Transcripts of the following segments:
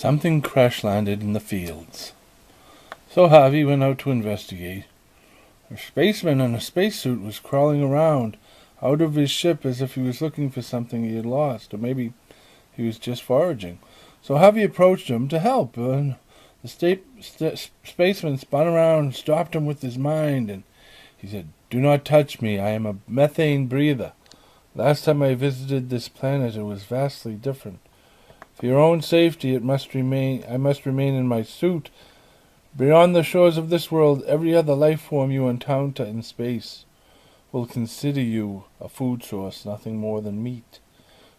Something crash-landed in the fields. So Harvey went out to investigate. A spaceman in a spacesuit was crawling around out of his ship as if he was looking for something he had lost, or maybe he was just foraging. So Harvey approached him to help, and the spaceman spun around and stopped him with his mind, and he said, "Do not touch me. I am a methane breather. Last time I visited this planet, it was vastly different. For your own safety, I must remain in my suit. Beyond the shores of this world, every other life form you encounter in space will consider you a food source, nothing more than meat.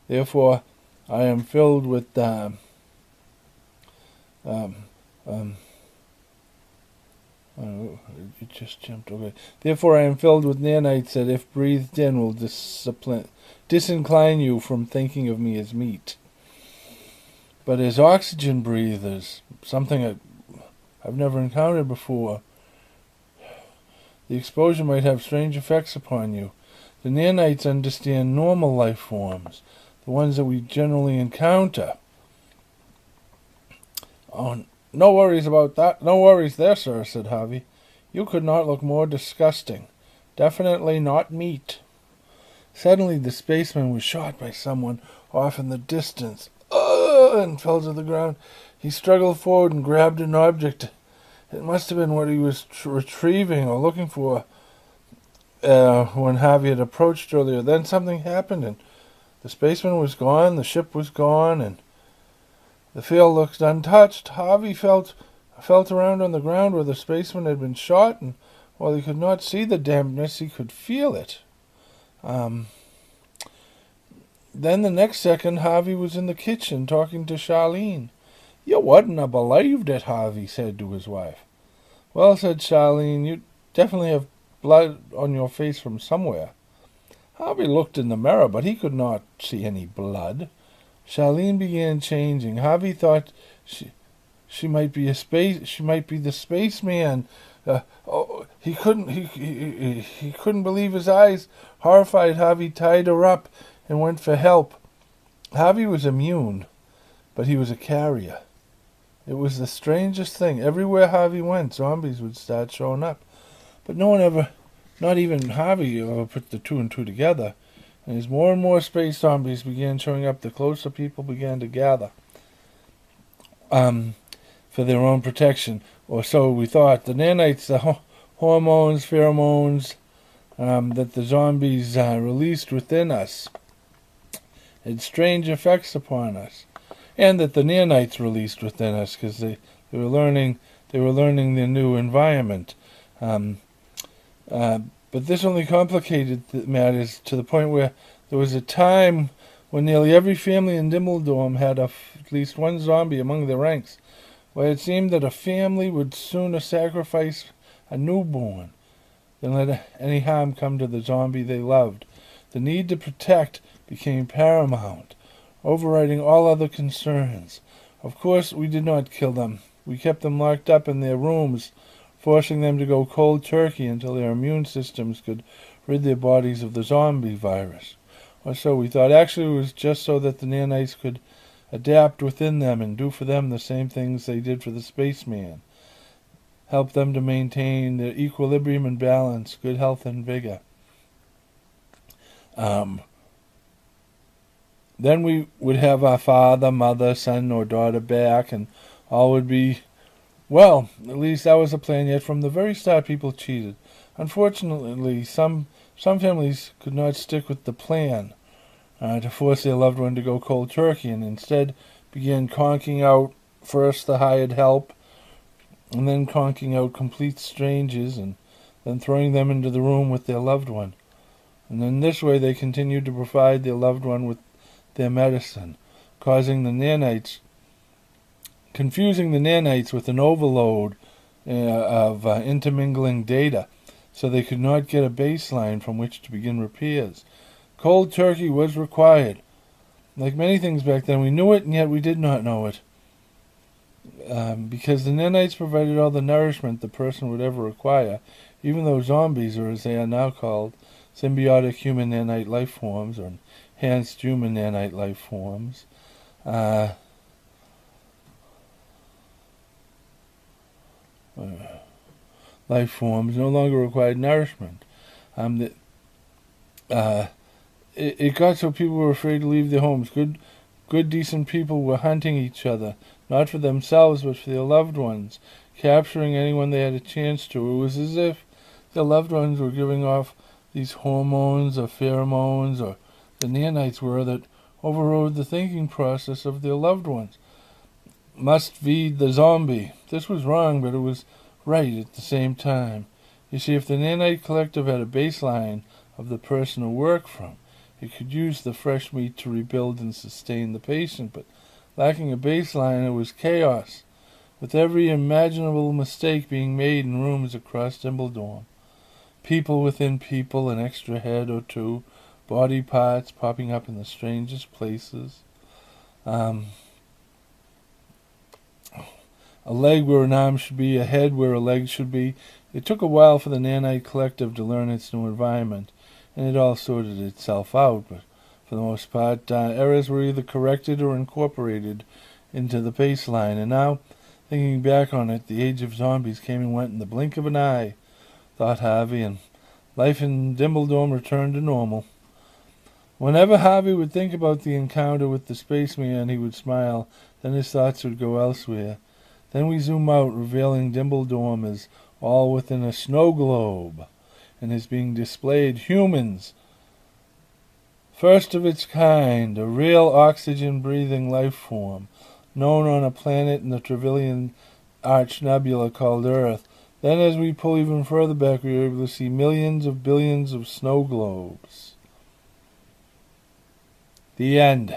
Therefore, I am filled with it just jumped away. Therefore, I am filled with nanites that, if breathed in, will disincline you from thinking of me as meat. But as oxygen breathers, something I've never encountered before, the exposure might have strange effects upon you. The nanites understand normal life forms, the ones that we generally encounter." "Oh, no worries about that. No worries there, sir," said Harvey. "You could not look more disgusting. Definitely not meat." Suddenly the spaceman was shot by someone off in the distance, and fell to the ground. He struggled forward and grabbed an object. It must have been what he was retrieving or looking for when Harvey had approached earlier. Then something happened, and the spaceman was gone, the ship was gone, and the field looked untouched. Harvey felt around on the ground where the spaceman had been shot, and while he could not see the dampness, he could feel it. Then the next second, Harvey was in the kitchen talking to Charlene. "You wouldn't have believed it," Harvey said to his wife. "Well," said Charlene, "you definitely have blood on your face from somewhere." Harvey looked in the mirror, but he could not see any blood. Charlene began changing. Harvey thought she might be the spaceman. He couldn't believe his eyes. Horrified, Harvey tied her up and went for help. Harvey was immune, but he was a carrier. It was the strangest thing. Everywhere Harvey went, zombies would start showing up. But no one ever, not even Harvey, ever put the two and two together. And as more and more space zombies began showing up, the closer people began to gather for their own protection. Or so we thought. The nanites, the hormones, pheromones that the zombies released within us had strange effects upon us, and that the nanites released within us because they were learning their new environment. But this only complicated matters to the point where there was a time when nearly every family in Dimmelsdorf had at least one zombie among their ranks, where it seemed that a family would sooner sacrifice a newborn than let any harm come to the zombie they loved. The need to protect became paramount, overriding all other concerns. Of course, we did not kill them. We kept them locked up in their rooms, forcing them to go cold turkey until their immune systems could rid their bodies of the zombie virus. Or so we thought. Actually, it was just so that the nanites could adapt within them and do for them the same things they did for the spaceman. Help them to maintain their equilibrium and balance, good health and vigor. Then we would have our father, mother, son, or daughter back, and all would be well. At least that was the plan, yet from the very start people cheated. Unfortunately, some families could not stick with the plan to force their loved one to go cold turkey, and instead began conking out first the hired help, and then conking out complete strangers, and then throwing them into the room with their loved one. And in this way they continued to provide their loved one with their medicine, confusing the nanites with an overload of intermingling data, so they could not get a baseline from which to begin repairs. Cold turkey was required. Like many things back then, we knew it, and yet we did not know it. Because the nanites provided all the nourishment the person would ever require, even though zombies, or as they are now called, symbiotic human nanite life forms, or enhanced human nanite life forms, life forms no longer required nourishment. It got so people were afraid to leave their homes. Good, decent people were hunting each other, not for themselves, but for their loved ones, capturing anyone they had a chance to. It was as if their loved ones were giving off these hormones or pheromones, or the nanites were, that overrode the thinking process of their loved ones. Must feed the zombie. This was wrong, but it was right at the same time. You see, if the nanite collective had a baseline of the person to work from, it could use the fresh meat to rebuild and sustain the patient, but lacking a baseline, it was chaos, with every imaginable mistake being made in rooms across Dimbledorm. People within people, an extra head or two, body parts popping up in the strangest places. A leg where an arm should be, a head where a leg should be. It took a while for the nanite collective to learn its new environment, and it all sorted itself out, but for the most part, errors were either corrected or incorporated into the baseline. And now, thinking back on it, the age of zombies came and went in the blink of an eye, thought Harvey, and life in Dimbledorm returned to normal. Whenever Harvey would think about the encounter with the spaceman, he would smile, then his thoughts would go elsewhere. Then we zoom out, revealing Dimbledorm as all within a snow globe, and is being displayed humans, first of its kind, a real oxygen-breathing life form, known on a planet in the Trevelyan Arch Nebula called Earth. Then as we pull even further back, we are able to see millions of billions of snow globes. The end.